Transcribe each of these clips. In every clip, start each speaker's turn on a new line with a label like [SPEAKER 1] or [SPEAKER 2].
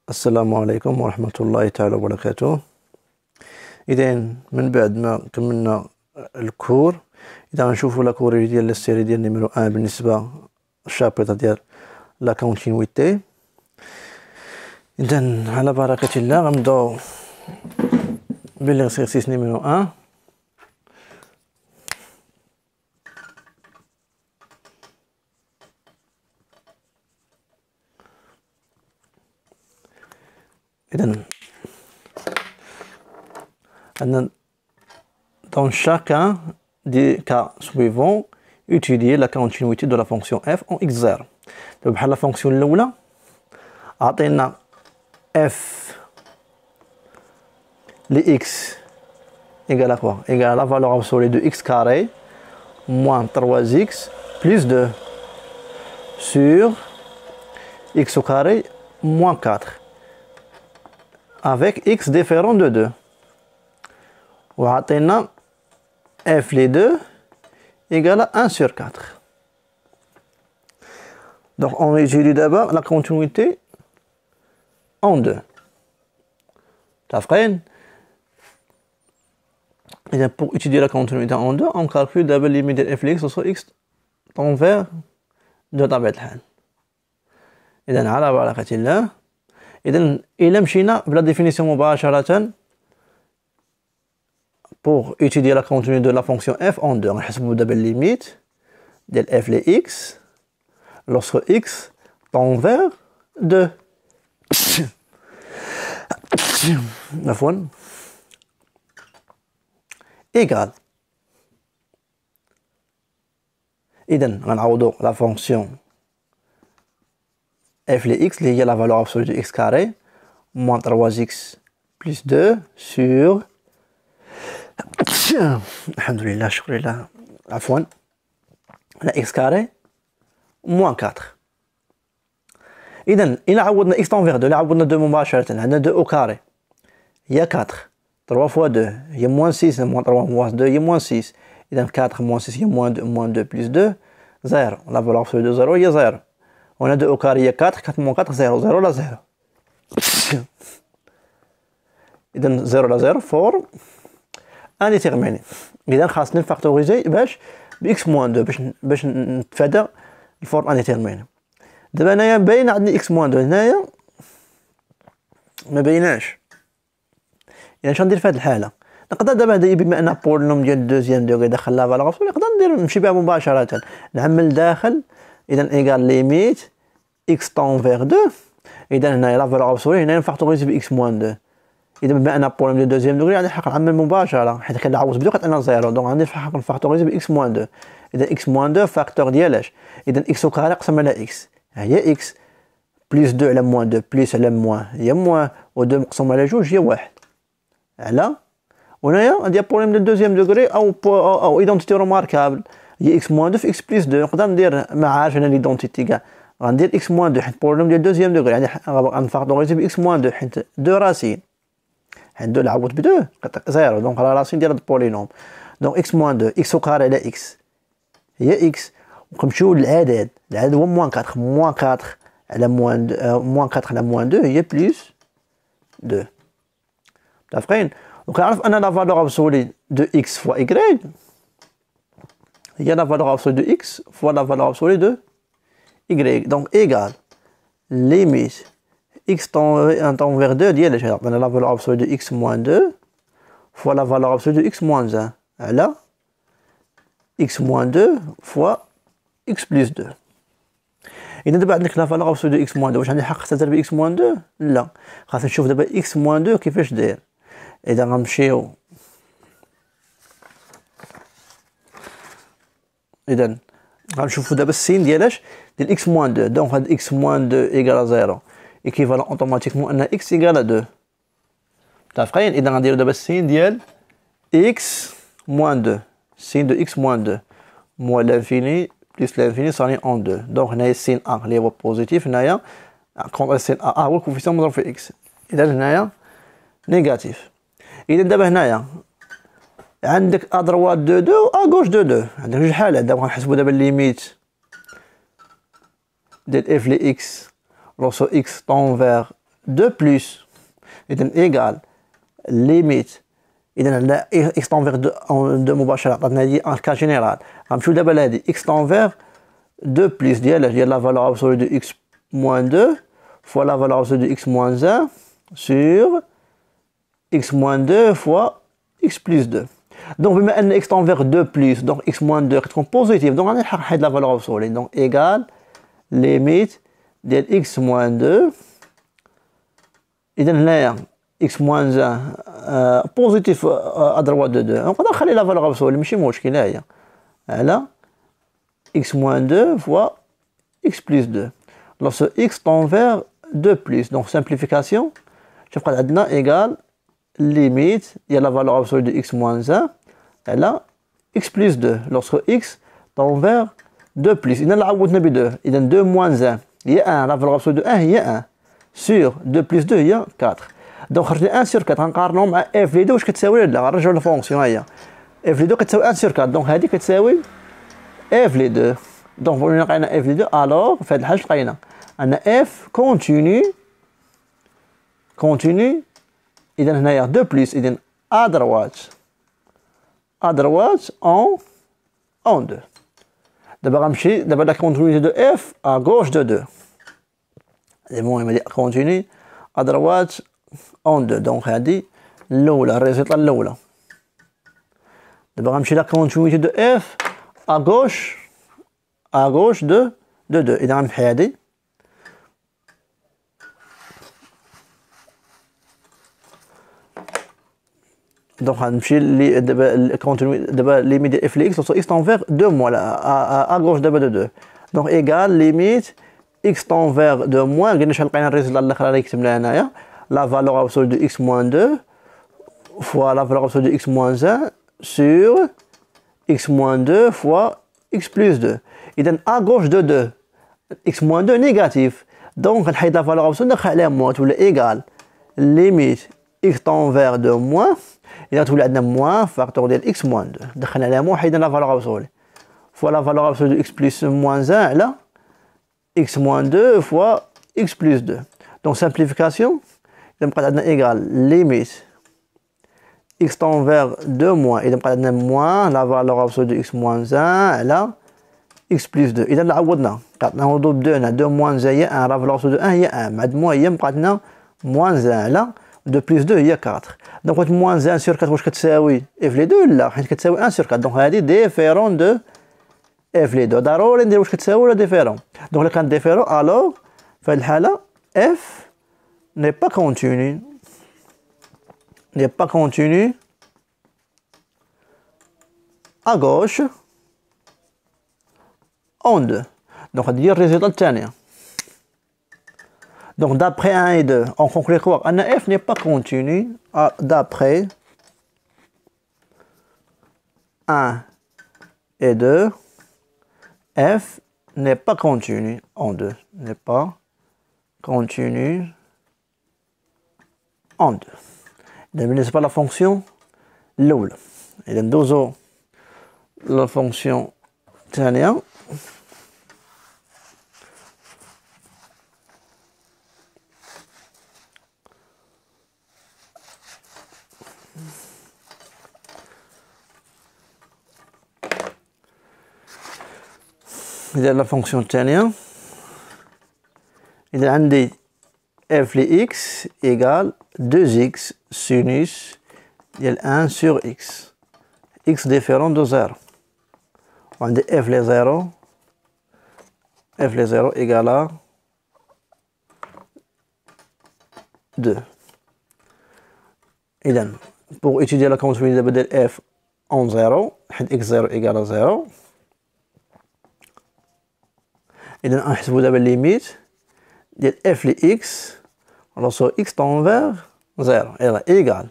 [SPEAKER 1] السلام عليكم ورحمة الله تعالى وبركاته. إذا من بعد ما كملنا الكور، إذا غنشوفو لا كور ديال السيري ديال نيميرو 1 بالنسبة للشابتر ديال لا كونتينيويتي. إذا على بركة الله غنبداو بالإكسيرسيس نيميرو 1. Dans chacun des cas suivants, étudier la continuité de la fonction f en x0. Donc, la fonction l'oula, عطينا f les x égale à quoi? Égale à la valeur absolue de x carré moins 3x plus 2 sur x au carré moins 4 avec x différent de 2. وعطينا f les deux égale à 1 sur 4. Donc on étudie d'abord la continuité en 2. Et pour étudier la continuité en 2, on calcule d'abord les limites de f x sur x tend vers 2 طبيعة الحال. إذا على بركة الله. إذا إلا مشينا بلا définition مباشرة pour étudier la continuité de la fonction f en 2, on va d'abord la limite de f les x lorsque x tend vers 2. Égal. إذن غنعوضو la fonction f les x اللي هي la valeur absolue de x carré moins 3x plus 2 sur الحمد لله شكرا لله عفوا لا x carré moins 4. إذن إلا عوضنا x tend vers 2، إلا عوضنا 2 مباشرة عندنا 2 au carré هي 4، 3 fois 2 هي moins 6 moins 3 moins 2 هي moins 6. إذن 4 moins 6 هي moins 2 plus 2 0. La valeur absolue de 0 هي 0. On a 2 au carré هي 4، 4 moins 4 0 0 لا 0. إذن 0 لا 0 فور انديتيرميني. اذا خاصني نفاكتوريزي باش بإكس موان 2 باش نتفادى الفورم انديتيرميني. دابا انايا باين عندي إكس موان 2 هنايا ما بايناش. اذا اش ندير في هذه الحاله؟ نقدر دابا هذا بما ان بولينوم ديال دوزيام دوغري داخل لا فالور ابسولي نقدر نمشي بها مباشره نعمل داخل. اذا ايكال ليميت إكس طون فيغ 2. اذا هنايا لا فالور ابسولي هنا نفاكتوريزي بإكس موان 2. إذا بما أن بوليم ديال دوزيام دوغري غادي نحقق نعمل مباشرة حيت كنعوض بدو كتعطينا زيرو، دونك غادي نحقق نفاكتوريزي بإكس موان 2. إذا إكس موان 2 فاكتور ديال اش؟ إذا إكس أو كاري قسم على إكس هي إكس بليس 2 على موان 2 بليس على موان هي موان و 2 مقسوم على جوج هي واحد على. وهنايا غادي بوليم ديال دوزيام دوغري أو إيدونتيتي روماركابل هي إكس موان 2 في إكس بليس 2. نقدر ندير ما عارف أنا ليدونتيتي كاع غندير إكس موان 2 حيت بوليم ديال دوزيام دوغري غادي غنفاكتوريزي بإكس موان 2 حيت 2 راسين عندو العوض ب 2 كتعطي زيرو، دونك راه راسين ديال البولينوم. دونك اكس موان 2 اكس او كاري على اكس هي اكس. وكنمشيو للعدد، العدد هو موان 4 موان 4 على موان 4 على موان 2 هي بليس 2. متفقين؟ وكنعرف ان لا فالور ابسولي دو اكس فوا ايكغيك هي لا فالور ابسولي دو اكس فوا لا فالور ابسولي دو ايكغيك. دونك ايكال ليميت x tend vers 2 ديال عطينا لا فالور ابسولي دو x moins 2 fois la valeur absolue de x moins 1 على x moins 2 fois x plus 2. إذا دابا عندك لا فالور ابسولي دو x moins 2 واش غادي نحقق تضرب x moins 2؟ لا، خاصنا نشوف دابا x moins 2 كيفاش داير. إذا غنمشيو إذا غنشوفو دابا السين ديالاش ديال x moins 2. دونك هاد x moins 2 إيكال 0 équivalent automatiquement à x égale à 2. متفقين؟ إذا غنديرو دابا السين ديال x moins 2 سين دو x moins 2 moins l'infini plus l'infini صاني en 2. دونك هنايا السين A اللي هو بوزيتيف هنايا كونطر السين A هو الكوفيسيون مضروب في x. إذا هنايا نيجاتيف. إذا دابا هنايا عندك ا دروات 2 2 و ا غوش 2 2 عندك جوج حالات. دابا غنحسبو دابا الليميت ديال اف لي اكس لوسو اكس طون فيغ 2 plus إذن إيكال ليميت إذن لا إكس تنفيغ دو مباشرة عطاتنا هادي أن كا جينيرال غنمشيو دابا لهادي إكس تنفيغ 2 plus ديال لا فالور absolue de x moins 2 fois la valeur absolue de x moins 1 sur x moins 2 fois x plus 2. Donc, بما أن x tend vers 2 plus, donc x moins 2 كتكون positive, donc غادي نلحق حيد la valeur absolue. Donc, égal limite ديال x moins 2. إذا هنايا x moins 1 positif à droite de 2. نقدر نخلي la valeur absolue ماشي مشكل هي على x moins 2 fois x plus 2. Lorsque x tend vers 2 plus, donc simplification, je prends عندنا égal limite, il y a la valeur absolue de x moins 1, elle a x plus 2. Lorsque x tend vers 2 plus, il y a la عوضنا ب 2, il y a 2 moins 1, il y a 1, la valeur absolue de 1, il y a 1. Sur 2 plus 2, il y a 4. Donc خرجنا 1 sur 4, غنقارنو مع f اللي واش كتساوي لا غنرجعو للفونكسيون هي. f اللي كتساوي 1 sur 4, donc هذه كتساوي f les deux. Donc, vous avez f les deux, alors, faites le حاجة on a f continue, إذن هنايا 2 plus, إذن à droite en 2. دابا غنمشي دابا la continuité de f à gauche de 2. C'est bon, il m'a dit continue à droite en 2. Donc, هادي الأولى الريزلت الأولى. دابا غنمشي la continuité de f à gauche de 2. إذا غنمحي هادي دونك غنمشي لي دابا كونتينيو دابا ليميت ديال اف لي اكس اكس تون فيغ 2 موان ا غوش دابا دو 2 دونك ايكال ليميت اكس تون فيغ 2 موان قلنا شحال لقينا الريزلت الاخر اللي كتبنا هنايا لا فالور ابسولو دو اكس موان 2 فوا لا فالور ابسولو دو اكس موان 1 سور اكس موان 2 فوا اكس بلس 2 اذا ا غوش دو 2 اكس موان 2 نيجاتيف دونك غنحيد لا فالور ابسولو ندخل عليها موان تولي ايكال ليميت اكس تون فيغ 2 موان إذا تولي عندنا موان فاكتور ديال إكس موان 2 دخلنا عليها موان حيدنا لا فالور أبسولي فوا لا فالور أبسولي دو إكس بلس موان 1 على إكس موان 2 فوا إكس بلس 2 دونك سامبليفيكاسيون إذا بقات عندنا إيكال ليميت إكس تون فيغ 2 موان إذا بقات عندنا موان لا فالور أبسولي دو إكس موان 1 على إكس بلس 2 إذا عوضنا عطنا نعوضو ب 2 هنا 2 موان 1 هي 1 لا فالور أبسولي دو 1 هي 1 مع موان هي بقات لنا موان 1 على 2 plus 2 هي 4 دونك موان 1 sur 4 واش كتساوي اف لي 2 لا حيت كتساوي 1 sur 4 دونك هذه ديفيرون دو اف لي 2 ضروري ندير واش كتساوي ولا ديفيرون دونك الا كانت ديفيرون الوغ في هذه الحاله اف ني با كونتينيو à gauche en 2 دونك هذه هي الريزلت الثانيه. Donc d'après 1 et 2, on conclut quoi? F n'est pas continu d'après 1 et 2. F n'est pas continu en 2. N'est pas continu en 2. Donc c'est pas la fonction l'oul. Et donc dozo la fonction tania. إذا la fonction الثانية إذا عندي f ل x égale 2x sinus ديال 1 sur x x différent de 0 وعندي f ل 0 égale à 2 إذا pour étudier la continuité ديال f en 0 حيت x 0 égale à 0 إذا غنحسبو دابا ليميت ديال f ل x لوسو x تون فيغ 0 إذا إيكال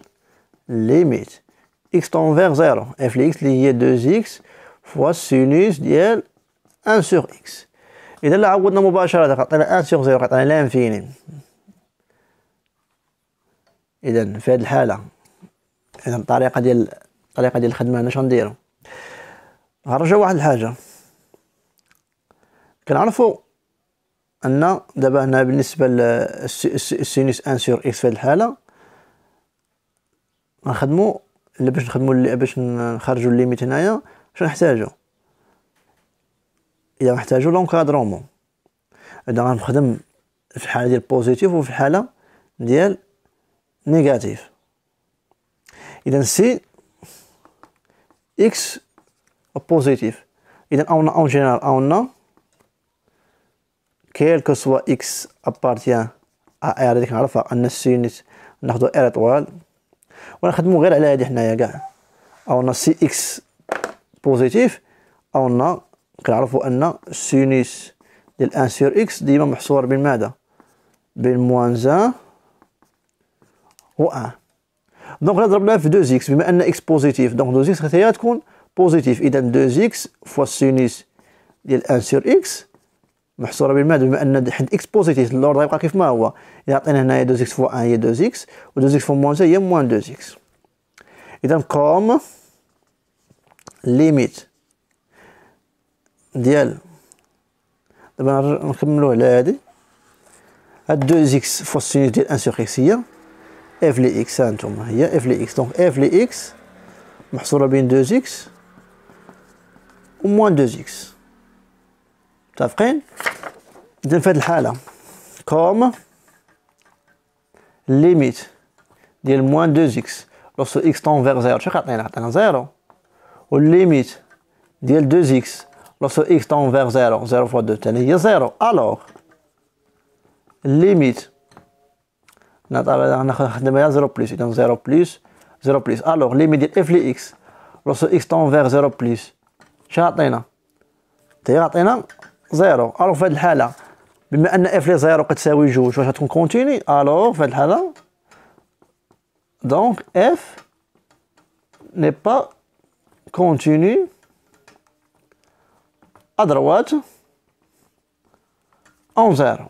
[SPEAKER 1] ليميت x تون فيغ 0 f ل x اللي هي 2x فوا سينوس ديال 1 sur x إذا لا عوضنا مباشرة عطينا 1 sur 0 عطينا لانفيني إذا في هذه الحالة إذا الطريقة ديال الخدمة هنا شنديرو غنرجعو واحد الحاجة كنعرفو ان دابا هنا بالنسبه للسينوس ان سور اكس في هذه الحاله غنخدمو باش نخرجوا الليميت هنايا. شنو نحتاجو؟ اذا نحتاجو لونكادرومون، اذا غنخدم في الحاله ديال بوزيتيف وفي الحاله ديال نيجاتيف. اذا سي اكس بوزيتيف، اذا اون جينيرال اون quel que soit x appartient à r. هذيك نعرفها ان السينوس ناخدو ار طوال ونخدمو غير على هادي حنايا كاع. او سي اكس بوزيتيف او كنعرفو ان السينوس ديال ان سور اكس ديما محصور بين ماذا؟ بين موان 1 و 1. دونك نضربنا في 2 اكس بما ان اكس بوزيتيف، دونك 2 اكس حتى هي تكون بوزيتيف. اذا 2 اكس فوا السينوس ديال ان سور اكس محصوره بالماذا؟ بما ان حيت اكس بوزيتيف اللورد غيبقى كيف ما هو. اذا عطينا هنايا 2 اكس فوا 1 هي 2 اكس و 2 اكس فوا موان 1 هي موان 2 اكس. اذا كوم ليميت ديال دابا نكملو على هادي. هاد 2 اكس فوا السينوس ديال ان سور اكس هي اف لي اكس. هانتوما هي اف لي اكس. دونك اف لي اكس محصوره بين 2 اكس و موان 2 اكس. متفقين؟ إذا في هاد الحالة كوم ليميت ديال موان 2 اكس لوغسو اكس طون فيغ زيرو. شنو كيعطينا؟ عطينا زيرو. و الليميت ديال 2 اكس لوغسو اكس طون فيغ زيرو، زيرو فوا 2 تاني هي زيرو. الوغ الليميت نخدمها زيرو بليس. إذا زيرو بليس زيرو بليس. الوغ ليميت ديال اف لي اكس لوغسو اكس طون فيغ زيرو بليس شنو عطينا؟ عطينا زيرو. الوغ في هاد الحالة بما ان اف لي زيرو كتساوي جوج واش غتكون كونتيني؟ الوغ في هاد الحالة دونك اف ني با كونتيني ا دروات اون زيرو.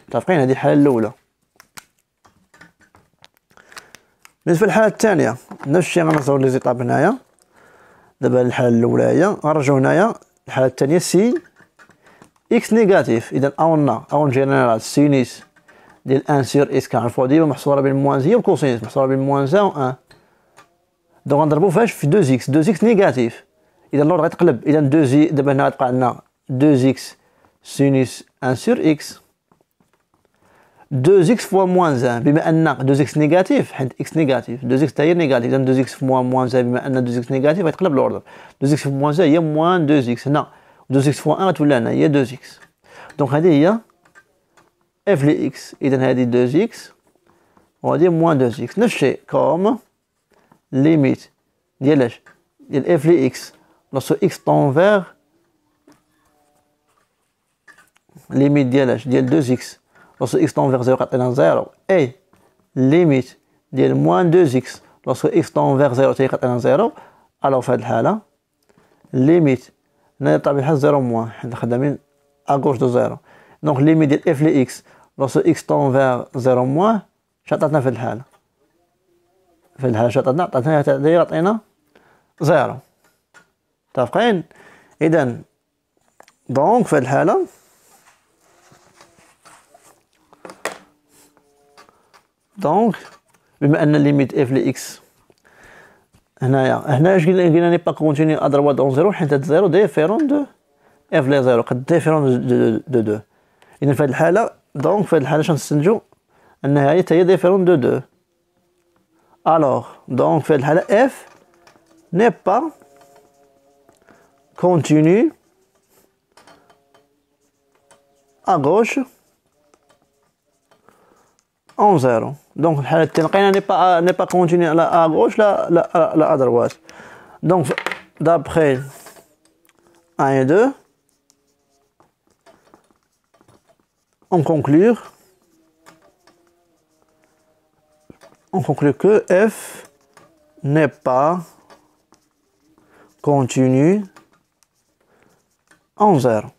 [SPEAKER 1] متفقين؟ هادي الحالة الأولى. بالنسبة للحالة الثانية نفس الشيء غنصور لي زيطاب هنايا. دابا الحالة الأولى هي غنرجعو هنايا. الحالة الثانية سي اكس نيجاتيف. اذا اون جينيرال سينوس ديال ان سور اكس كنعرفوها ديما محصوره بين موان هي والكوسينوس محصوره بين موان 1 و 1. دونك غنضربو فاش في 2 اكس. 2 اكس نيجاتيف. اذا اللورد غيتقلب. اذا 2 زي دابا هنا غتبقى عندنا 2 اكس سينوس ان سور اكس 2 اكس فوا موان 1 بما ان 2 اكس نيجاتيف حيت اكس نيجاتيف 2 اكس حتى هي نيجاتيف. اذا 2 اكس فوا موان 1 بما ان 2 اكس نيجاتيف غيتقلب الاوردر. 2 اكس فوا موان 1 هي موان 2 اكس. هنا 2 اكس فوا 1 غتولي هنا هي 2 اكس. دونك هذه هي اف لي اكس. اذا هذه 2 اكس وهذه موان 2 اكس. نفس الشيء كوم ليميت ديال اش؟ ديال اف لي اكس لوغسو اكس طون فيغ ليميت ديال اش؟ ديال 2 اكس لوغسو اكس طون فيغ زيرو كيعطينا زيرو. اي ليميت ديال موان 2 اكس لوغسو اكس طون فيغ زيرو تي كيعطينا زيرو. الوغ في هاد الحالة ليميت هنايا بطبيعة الحال زيرو موان حنا خدامين à gauche de 0. Donc limite ديال اف لي اكس lorsque x tend vers 0 moins شنو عطاتنا في الحالة؟ في الحالة شنو عطاتنا؟ عطينا زيرو. متفقين؟ إذا دونك في الحالة دونك بما أن ليميت اف لي اكس هنايا اش قلنا ني با كونتيني ا دروات دون زيرو حيت هاد زيرو ديفيرون دو اف لي زيرو قد ديفيرون دو دو. اذا في هاد الحاله دونك في هاد الحاله شنستنتجو انها هي تاهي ديفيرون دو دو. الوغ دونك في هاد الحاله اف ني با كونتيني ا غوش اون زيرو. دونك الحاله الثانيه لقينا ني با كونتيني لا ا غوش لا ا دروات. دونك d'après 1 et 2 on conclut que f n'est pas continu en 0.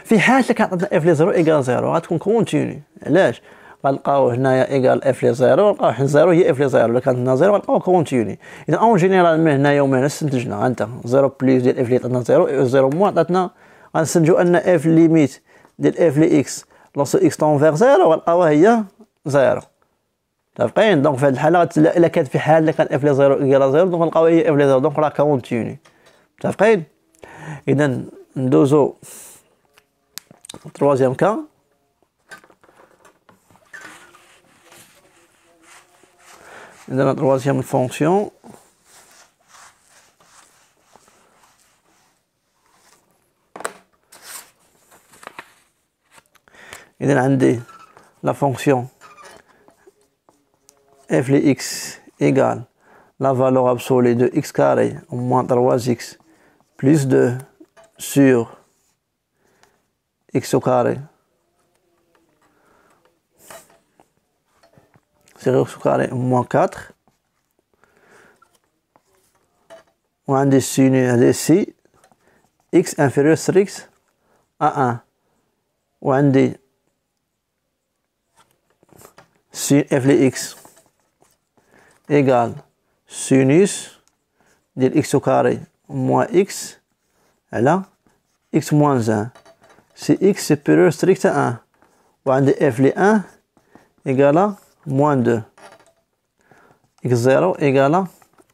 [SPEAKER 1] في حالة كنعطينا f لي 0 ايكال 0 غتكون كونتيني. علاش؟ غنلقاو هنايا ايكال اف لي 0 غنلقاو حنا 0 هي اف لي 0. الا كانت هنا 0 غنلقاو كونتيني. اذا اون جينيرال من هنايا ومن هنا استنتجنا انت 0 بليس ديال اف لي عطاتنا 0 0 موان عطاتنا غنستنتجو ان اف ليميت ديال اف لي اكس لوغسو اكس طون فيغ زيرو غنلقاوها هي زيرو. متفقين؟ دونك في هاد الحالة إلا كانت في حالة كان اف لي زيرو إيكالا زيرو دونك غنلقاو هي اف لي زيرو دونك راه كونتيني. متفقين؟ إذا ندوزو troisième cas. Dans la troisième fonction, il y a la fonction f de x égale la valeur absolue de x carré moins 3x plus 2 sur x au carré sur x au carré moins 4 وعندي السيني هذا سي x inférieur sur x à 1 وعندي sin f de x égale sinus de x au carré moins x على x moins 1 si x supérieur strict à 1 وعندي f de 1 égale moins 2 x0 égale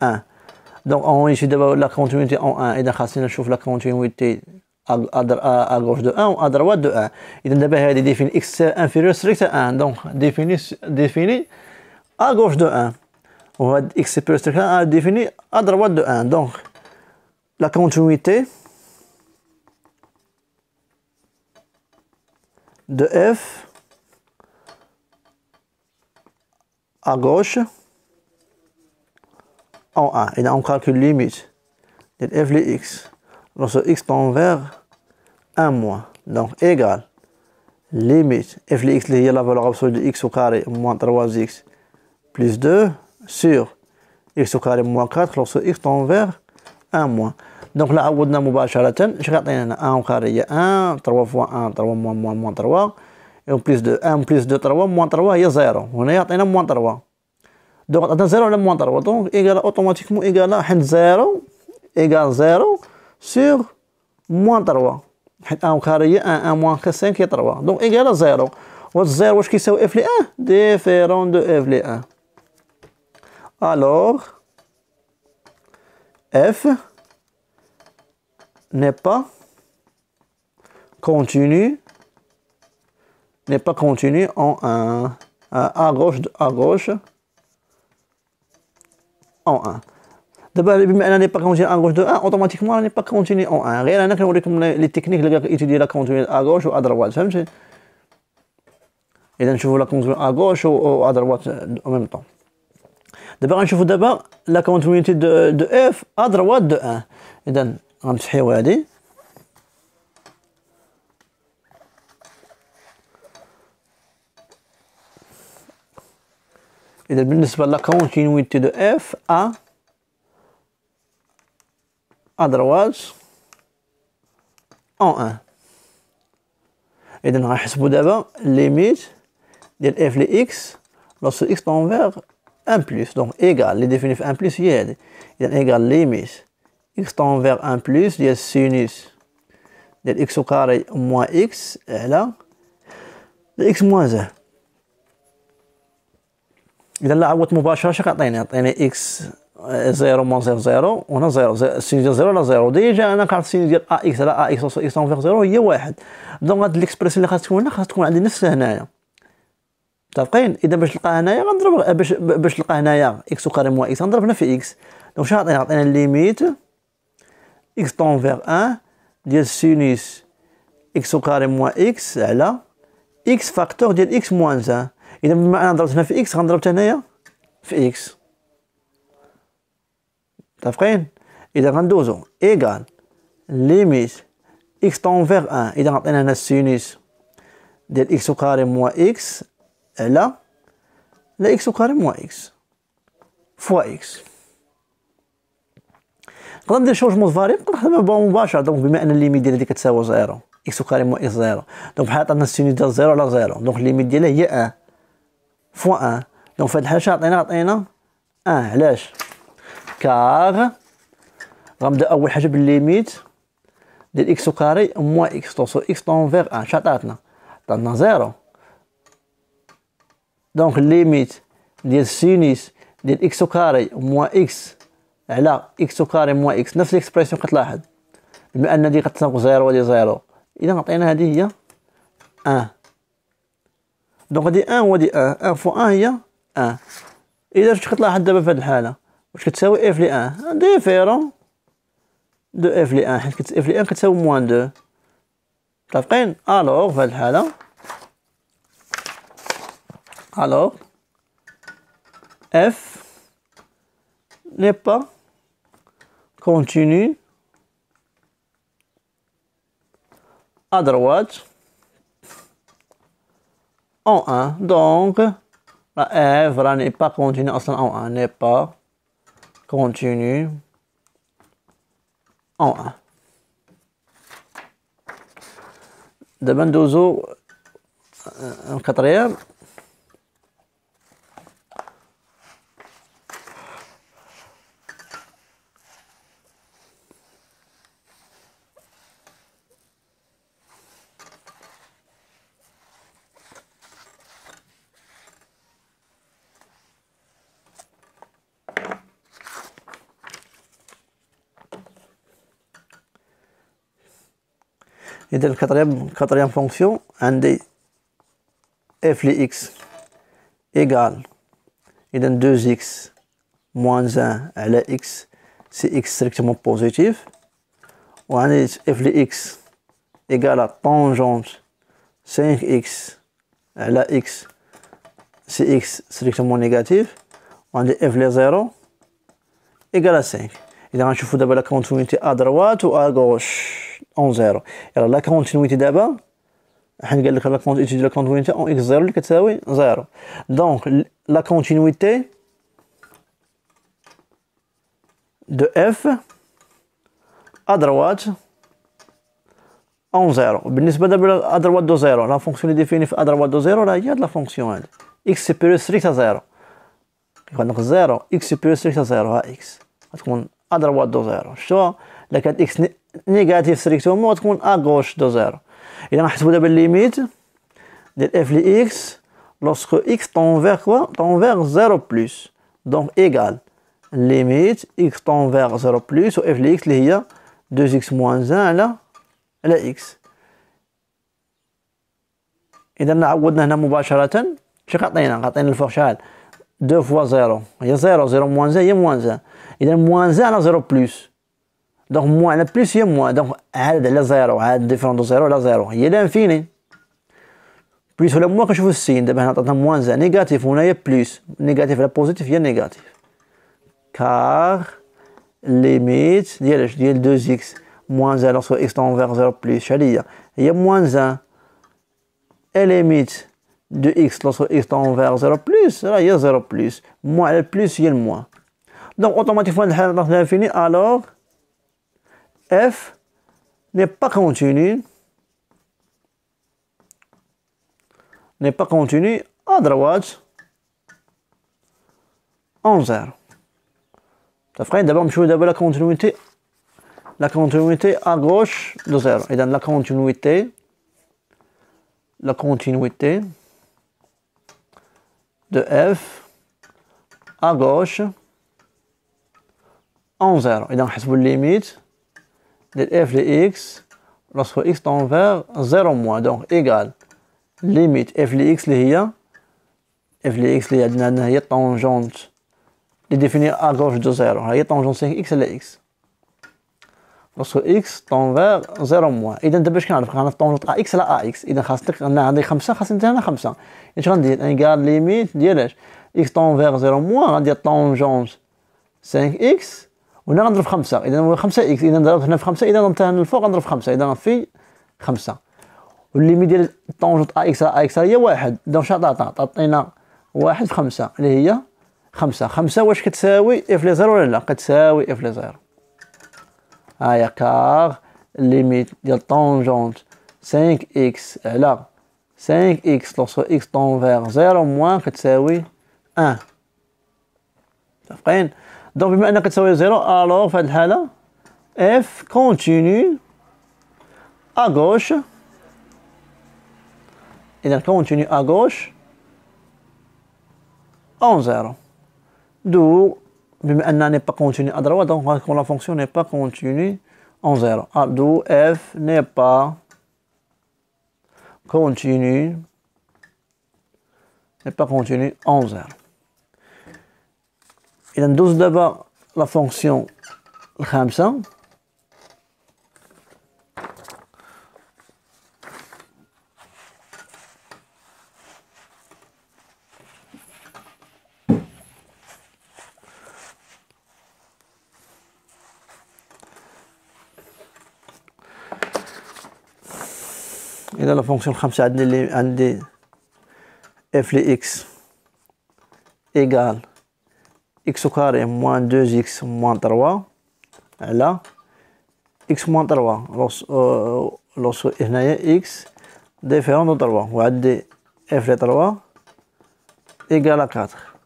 [SPEAKER 1] 1. Donc on ici d'abord la continuité en 1 إذا خاصنا نشوف la continuité à gauche de 1 ou à droite de 1. إذا دابا هذه définit x inférieur strict à 1 donc définit à gauche de 1 ou x supérieur strict à 1 définit à droite de 1. Donc la continuité de f à gauche en 1. Et on calcule limite de f de x lorsque x tend vers 1 moins. Donc égale limite f de x qui est la valeur absolue de x au carré moins 3x plus 2 sur x au carré moins 4 lorsque x tend vers 1 moins. Donc là, عوضنا مباشرة اش غيعطينا 1 au carré هي 1 3 fois 1 3 moins 3 et plus 2 1 plus 2 3 moins 3 هي 0 هنا يعطينا moins 3. Donc عطينا 0 على moins 3 donc égale automatiquement égale حيت 0 égale 0 sur moins 3 حيت 1 au carré هي 1 1 moins 5 هي 3 donc égale 0 و 0 واش كيساوي f ل 1 différent de f ل 1. Alors f n'est pas continu en 1 à gauche en 1. دابا بما انني با كونتيني à gauche de 1 automatiquement راني با كونتيني en 1 غير انا كنوريكم لي تكنيك اللي كيتيدي لا كونتيني à gauche و à droite فهمتي. اذا نشوفوا لا كونتيني à gauche و à droite en même temps. دابا غنشوفوا دابا لا كونتينيتي de f à droite de 1. اذا غنمسحيو هادي إذا بالنسبة لا continuité de f à droite en 1. إذا غنحسبو دابا limite ديال f ل x lorsque x tend vers 1 plus donc égal اللي définit في 1 plus هي هادي. إذا égal limite x tend vers 1 plus ديال sinus ديال x au carré moins x على x moins 1. إذا لا عوضت مباشرة اش غيعطيني x 0 moins 0 0 وهنا 0 سين ديال 0 على 0 ديجا انا كنعرف سين ديال ax على ax x تنفيغ 0 هي 1 دونك هاد ليكسبرسيون اللي خاص تكون هنا خاص تكون عندي نفس هنايا. متفقين؟ اذا باش نلقى هنايا غنضرب باش نلقى هنايا x كاري موان x غنضرب هنا في x دونك شنو غيعطينا ليميت x تنفيغ 1 ديال سينوس x كاري موان x على x فاكتور ديال x موان 1. إذا بما أنا ضربت هنا في x غنضرب هنايا في x. متفقين؟ إذا غندوزو إيكال ليميت x تون فيغ 1 إذا عطينا هنا السينوس ديال x كاري موان x على لا x كاري موان x فوا x. نقدر ندير شونجمون دو فاريبل نقدر نخدمها مباشرة دونك بما أن الليميت ديالها كتساوي 0 x كاري موان x 0 دونك بحال عطانا السينوس ديال 0 على 0 دونك الليميت ديالها هي 1 فوا 1 دونك في هاد الحالة عطينا 1 علاش؟ كار غنبدا أول حاجة بالليميت ديال x كاري موان x توصل x طون فيغ 1 اش عطاتنا؟ عطاتنا زيرو. دونك الليميت ديال السينيس ديال إكس كاري موان إكس على إكس كاري موان إكس نفس الإكسبريسيون كتلاحظ، بما أن هادي كتساوي زيرو وهادي زيرو، إذا عطينا هادي هي أن. دونك هادي أن وهادي أن فوا أن هي أن. إذا واش كتلاحظ دابا في هاد الحالة واش كتساوي إف لي أن ديفيرون دو إف لي أن، حيت إف لي أن كتساوي موان دو. متفقين؟ ألوغ في هاد الحالة ألوغ F n'est pas continu à droite en 1. Donc, la F n'est pas continue en 1, n'est pas continue en 1. دابا ندوزو الكاتريام. إذا الكاتريام فونكسيون عندي اف لي اكس إيكال إذا 2 إكس موان 1 على إكس سي إكس ستريكتومون بوزيتيف، وعندي اف لي اكس إيكال طونجونت 5 إكس على إكس سي إكس ستريكتومون نيجاتيف، وعندي اف لي زيرو إيكال 5. إذا غنشوفو دابا لا كونتينيتي أ دروات و أ غوش اون زيرو. يلا لا كونتينيتي دابا حنا قال لك لا كونتينيتي ديال لا كونتينيتي اون اكس زيرو اللي كتساوي زيرو. دونك لا كونتينيتي دو اف ا دروات اون زيرو. بالنسبه دابا ا دروات دو زيرو، لا فونكسيون اللي ديفيني في ا دروات دو زيرو راه هي هاد لا فونكسيون هادي اكس سوبيريور ستريكت زيرو. كيكون عندك زيرو اكس سوبيريور ستريكت زيرو ها اكس غتكون ا دروات دو زيرو. شتو الا كانت اكس نيجاتيف ستريكتومون غتكون ا غوش دو زيرو. إذا نحسبو دابا الليميت ديال اف لي اكس لوسكو اكس طون فيغ كوا طون فيغ زيرو بلوس، دونك إيكال ليميت اكس طون فيغ زيرو بلوس و اف لي اكس اللي هي 2 اكس موان 1 على اكس. إذا عوضنا هنا مباشرة شنو كعطينا؟ عطينا الفوق شحال 2 فوا زيرو هي زيرو، زيرو موان 1 هي موان 1، إذا موان 1 على زيرو بلوس، دونك موان على بلوس هي موان، دونك عاد على زيرو عاد ديفيرون دو زيرو على زيرو هي لانفيني. بلوس ولا موان كنشوفو السين، دابا هنا عطاتنا موان 1 نيجاتيف وهنايا بلوس، نيجاتيف على بوزيتيف هي نيجاتيف. كار ليميت ديال اش ديال 2 اكس موان 1 لوغسكو اكس طون فيغ زيرو بلوس شحال هي موان 1 اي ليميت دو اكس لوغسكو اكس طون فيغ زيرو بلوس راه هي زيرو بلوس، موان على البلوس هي الموان. دونك اوتوماتيكمون الحالة عطاتنا لانفيني. الوغ F n'est pas continu à droite en zéro. متفقين؟ دابا نمشيو دابا لا كونتينيتي à gauche de zéro. إذا لا كونتينيتي de F à gauche en zéro. إذا نحسبو الليميت ديال اف لي اكس لوسكو اكس طون فيغ زيرو موان، دونك ايكال ليميت اف لي اكس اللي هي عندنا هي طونجونت اللي ديفيني ا غوش دو زيرو، هي طونجونت 5 اكس على اكس لوسكو اكس طون فيغ زيرو موان. اذا دابا اش كنعرف؟ كنعرف طونجونت ا اكس على ا اكس، اذا خاصك عندي 5 خاصني حتى هنا 5. اش غندير؟ ايكال ليميت ديال اش اكس طون فيغ زيرو موان، غندير طونجونت 5 اكس وهنا غنضرب 5، اذا هو 5 اكس، اذا ضربت هنا في 5 اذا ضربت هنا الفوق غنضرب 5، اذا في 5. والليميت ديال طونجونت ا اكس هي 1، دونك شحال عطينا 1 في 5 اللي هي 5. 5 واش كتساوي اف لي زيرو ولا لا؟ كتساوي اف لي زيرو. هاهي كار ليميت ديال طونجونت 5 اكس على 5 اكس لوغسكو اكس طون فيغ زيرو موان كتساوي 1. متفقين؟ دونك بما انها كتساوي زيرو، الوغ في هاد الحالة اف كونتينيو ا غوش إذا continue à gauche en 0. D'où, بما أنها n'est pas continue à droite, donc quand la fonction n'est pas continue en 0. D'où f n'est pas continue en 0. إذا ندوز دابا la fonction الخامسة. إذا لا فونكسيون الخامسة عندي f ل x égale x au carré moins 2x moins 3 على x moins 3 lorsque هنايا x différent de 3 وعندي f ل 3 égale à 4.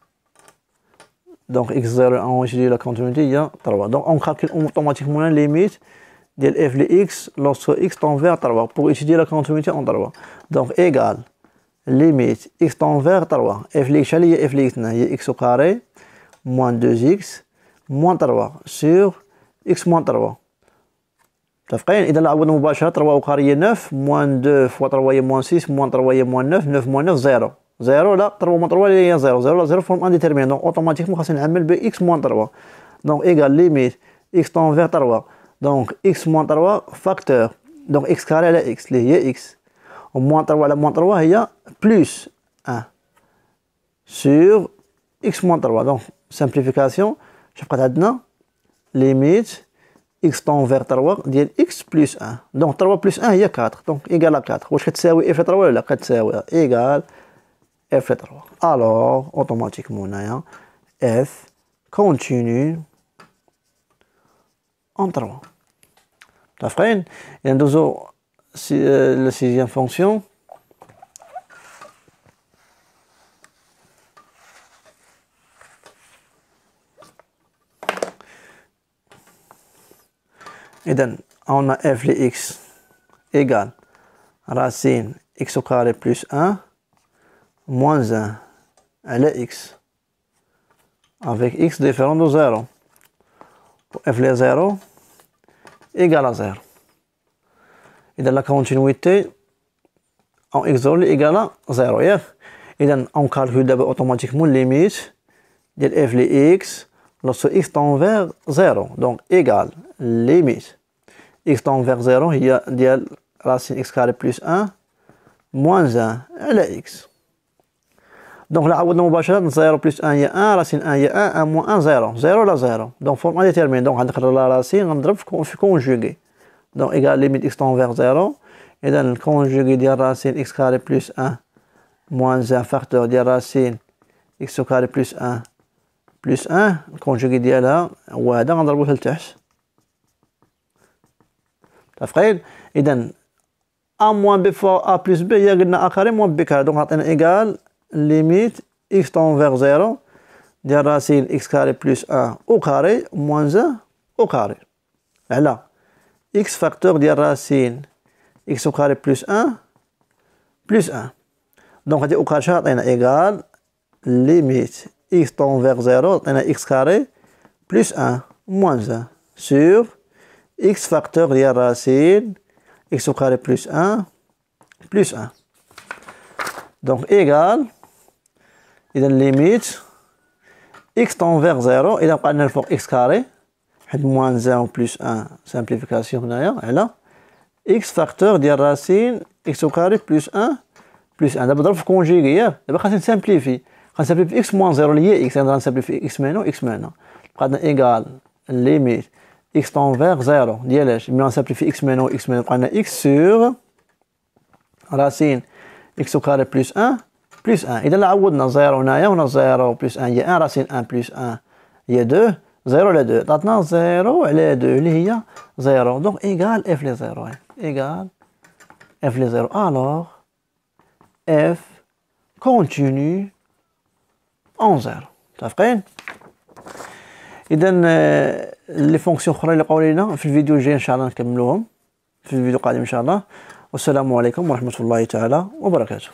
[SPEAKER 1] Donc x0 on utilise la continuité il y a 3. Donc on calcule automatiquement la limite de f de x lorsque x tend vers 3 pour étudier la continuité en 3. Donc égale limite x tend vers 3 f de x هي f de x هي x au carré moins 2x moins 3 sur x moins 3. متفقين؟ إذا عوضنا مباشرة 3 au carré هي 9 moins 2 fois 3 هي moins 6 moins 3 هي moins 9 9 moins 9 0 0 لا 3 moins 3 هي 0 0 لا 0 forme indéterminée donc automatiquement خاصنا نعمل ب x moins 3 donc égale limite x tend vers 3 donc x moins 3 facteur donc x carré على x اللي هي x moins 3 على moins 3 هي plus 1 sur x moins 3 donc simplification شوف بقات عندنا limite x tend vers 3 ديال x plus 1 donc 3 plus 1 هي 4 donc égal à 4 واش كتساوي f ل 3 ولا لا كتساوي égal f ل 3 alors automatiquement هنايا f continue en 3. متفقين؟ إذا ندوزو la sixième fonction. إذا on a f de x égale racine x au carré plus 1 moins 1 على x avec x différent de 0. f de 0 égale à 0. إذا la continuité en x0 égale à 0 ياك. إذا on calcule d'abord automatiquement limite de f de x lorsque x tend vers 0 donc égale limite x tend vers 0 هي ديال racine x carré plus 1 moins 1 على x. Donc là عوضنا مباشرة 0 plus 1 هي 1 racine 1 هي 1 1 moins 1 0 0 لا 0 donc forme indéterminée donc غنقرر la racine غنضرب في conjugué donc égale limite x tend vers 0 إذا الكونجوغي ديال racine x carré plus 1 moins 1 facteur ديال racine x au carré plus 1 plus 1 الكونجوغي ديالها هو هذا غنضربوه لتحت. متفقين؟ إذا a moins b fois a plus b هي قلنا a carré moins b carré donc عطينا égal limite x tend vers 0 ديال racine x carré plus 1 au carré moins 1 au carré على x facteur ديال racine x au carré plus 1 plus 1 donc هادي au carré عطينا égal limite x tend vers 0 عطينا x carré plus 1 moins 1 sur x facteur ديال racine x au carré plus 1 plus 1 donc égal إذا limite x tend vers 0 إذا بقى لنا الفوق x carré حيت moins 1 و plus 1 simplification هنايا على x facteur ديال racine x au carré plus 1 plus 1 دابا ضرب في كونجيغي ياك دابا خاصني نسامبليفي غنسامبليفي x moins 0 اللي هي x يعني غنسامبليفي x منا و x منا بقى لنا égal limite x tend vers 0 ديالاش ملي غنسامبليفي x منا و x منا بقى لنا x sur racine x au carré plus 1 plus 1 إذا عوضنا 0 هنايا هنا 0 plus 1 هي 1 racine 1 plus 1 هي 2 0 على 2 عطاتنا 0 على 2 اللي هي 0 donc égal f les 0 égal f les 0 alors f continue en 0. متفقين؟ إذا لي فونكسيون أخرى اللي بقاو لينا في الفيديو الجاي إن شاء الله نكملوهم في الفيديو القادم إن شاء الله والسلام عليكم ورحمة الله تعالى وبركاته.